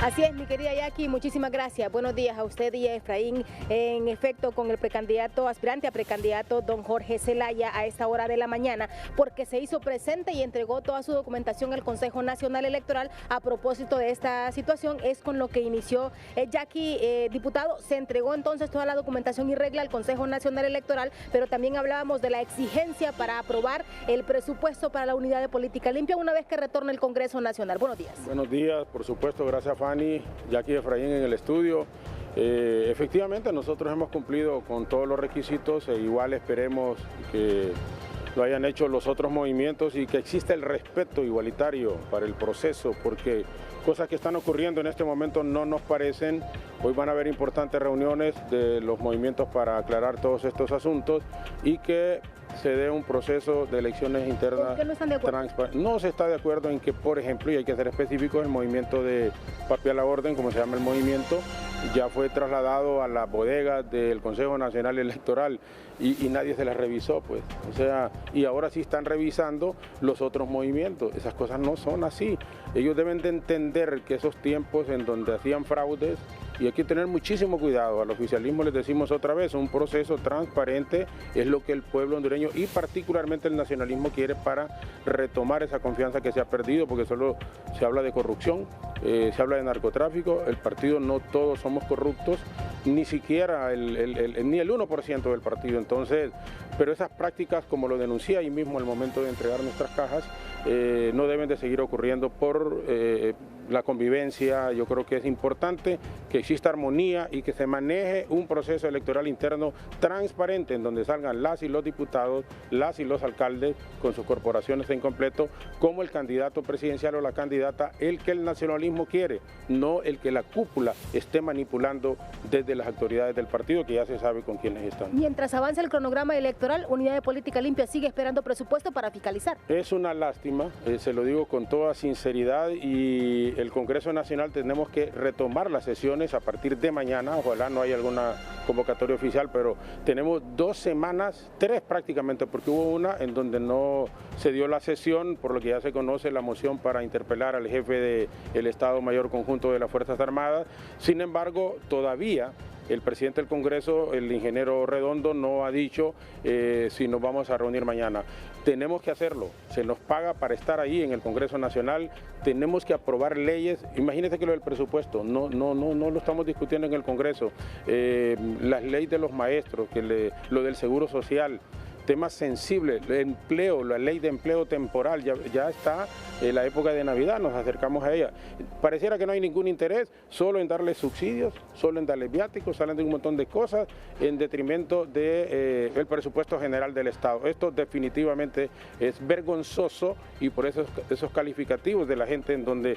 Así es, mi querida Jackie, muchísimas gracias. Buenos días a usted y a Efraín. En efecto, con el precandidato, aspirante a precandidato, don Jorge Zelaya, a esta hora de la mañana, porque se hizo presente y entregó toda su documentación al Consejo Nacional Electoral a propósito de esta situación. Es con lo que inició Jackie, diputado. Se entregó entonces toda la documentación y regla al Consejo Nacional Electoral, pero también hablábamos de la exigencia para aprobar el presupuesto para la Unidad de Política Limpia una vez que retorne el Congreso Nacional. Buenos días. Buenos días, por supuesto, gracias Fanny, Jackie y Efraín en el estudio. Efectivamente, nosotros hemos cumplido con todos los requisitos e igual esperemos que lo hayan hecho los otros movimientos y que exista el respeto igualitario para el proceso, porque cosas que están ocurriendo en este momento no nos parecen. Hoy van a haber importantes reuniones de los movimientos para aclarar todos estos asuntos y que se dé un proceso de elecciones internas. ¿Por qué no están de acuerdo? No se está de acuerdo en que, por ejemplo, y hay que ser específicos, el movimiento de Papi a la Orden, como se llama el movimiento, ya fue trasladado a la bodega del Consejo Nacional Electoral y nadie se las revisó, pues. O sea, y ahora sí están revisando los otros movimientos. Esas cosas no son así. Ellos deben de entender que esos tiempos en donde hacían fraudes, y hay que tener muchísimo cuidado. Al oficialismo les decimos otra vez, un proceso transparente es lo que el pueblo hondureño y particularmente el nacionalismo quiere para retomar esa confianza que se ha perdido, porque solo se habla de corrupción, se habla de narcotráfico. El partido no todos somos corruptos, ni siquiera ni el 1% del partido. Entonces, pero esas prácticas, como lo denuncié ahí mismo al momento de entregar nuestras cajas, no deben de seguir ocurriendo por la convivencia. Yo creo que es importante que exista armonía y que se maneje un proceso electoral interno transparente en donde salgan las y los diputados, las y los alcaldes con sus corporaciones en completo, como el candidato presidencial o la candidata, el que el nacionalismo quiere, no el que la cúpula esté manipulando desde las autoridades del partido, que ya se sabe con quiénes están. Mientras avanza el cronograma electoral, Unidad de Política Limpia sigue esperando presupuesto para fiscalizar. Es una lástima, se lo digo con toda sinceridad, y el Congreso Nacional tenemos que retomar las sesiones a partir de mañana. Ojalá no haya alguna convocatoria oficial, pero tenemos 2 semanas, 3 prácticamente, porque hubo una en donde no se dio la sesión, por lo que ya se conoce la moción para interpelar al jefe del Estado Mayor Conjunto de las Fuerzas Armadas. Sin embargo, todavía el presidente del Congreso, el ingeniero Redondo, no ha dicho si nos vamos a reunir mañana. Tenemos que hacerlo, se nos paga para estar ahí en el Congreso Nacional, tenemos que aprobar leyes. Imagínense que lo del presupuesto, no lo estamos discutiendo en el Congreso. Las leyes de los maestros, lo del seguro social, temas sensibles, el empleo, la ley de empleo temporal, ya está la época de Navidad, nos acercamos a ella. Pareciera que no hay ningún interés, solo en darle subsidios, solo en darle viáticos, salen de un montón de cosas en detrimento del presupuesto general del Estado. Esto definitivamente es vergonzoso, y por eso esos calificativos de la gente en donde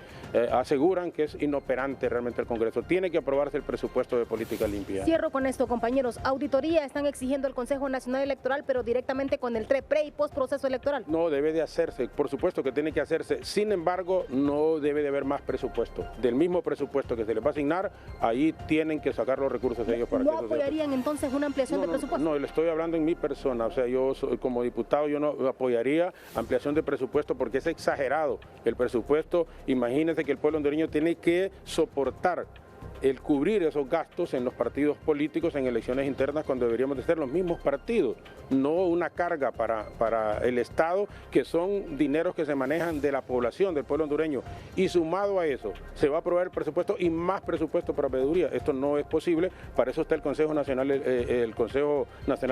aseguran que es inoperante realmente el Congreso. Tiene que aprobarse el presupuesto de política limpia. Cierro con esto, compañeros. Auditoría están exigiendo al Consejo Nacional Electoral, pero directamente con el pre y post proceso electoral. No, debe de hacerse, por supuesto que tiene que hacerse. Sin embargo, no debe de haber más presupuesto. Del mismo presupuesto que se les va a asignar, ahí tienen que sacar los recursos de ellos para que eso ¿No apoyarían entonces una ampliación de presupuesto? No, le estoy hablando en mi persona. O sea, yo como diputado yo no apoyaría ampliación de presupuesto porque es exagerado el presupuesto. Imagínense que el pueblo hondureño tiene que soportar el cubrir esos gastos en los partidos políticos en elecciones internas, cuando deberíamos de ser los mismos partidos, no una carga para el Estado, que son dineros que se manejan de la población, del pueblo hondureño. Y sumado a eso, se va a aprobar el presupuesto y más presupuesto para veeduría. Esto no es posible. Para eso está el Consejo Nacional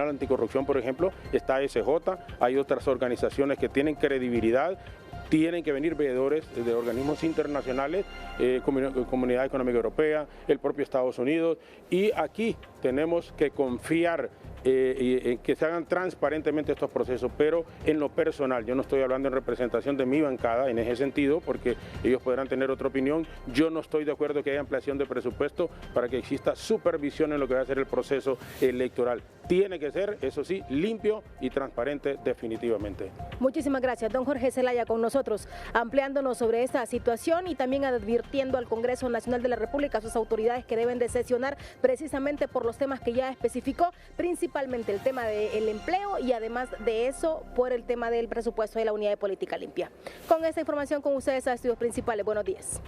Anticorrupción, por ejemplo, está SJ, hay otras organizaciones que tienen credibilidad. Tienen que venir veedores de organismos internacionales, Comunidad Económica Europea, el propio Estados Unidos, y aquí tenemos que confiar en que se hagan transparentemente estos procesos, pero en lo personal, yo no estoy hablando en representación de mi bancada en ese sentido, porque ellos podrán tener otra opinión. Yo no estoy de acuerdo que haya ampliación de presupuesto para que exista supervisión en lo que va a ser el proceso electoral. Tiene que ser, eso sí, limpio y transparente definitivamente. Muchísimas gracias, don Jorge Zelaya, con nosotros, ampliándonos sobre esta situación y también advirtiendo al Congreso Nacional de la República, a sus autoridades, que deben de sesionar precisamente por los temas que ya especificó, principalmente el tema del empleo y además de eso por el tema del presupuesto de la Unidad de Política Limpia. Con esta información con ustedes a Estudios Principales. Buenos días.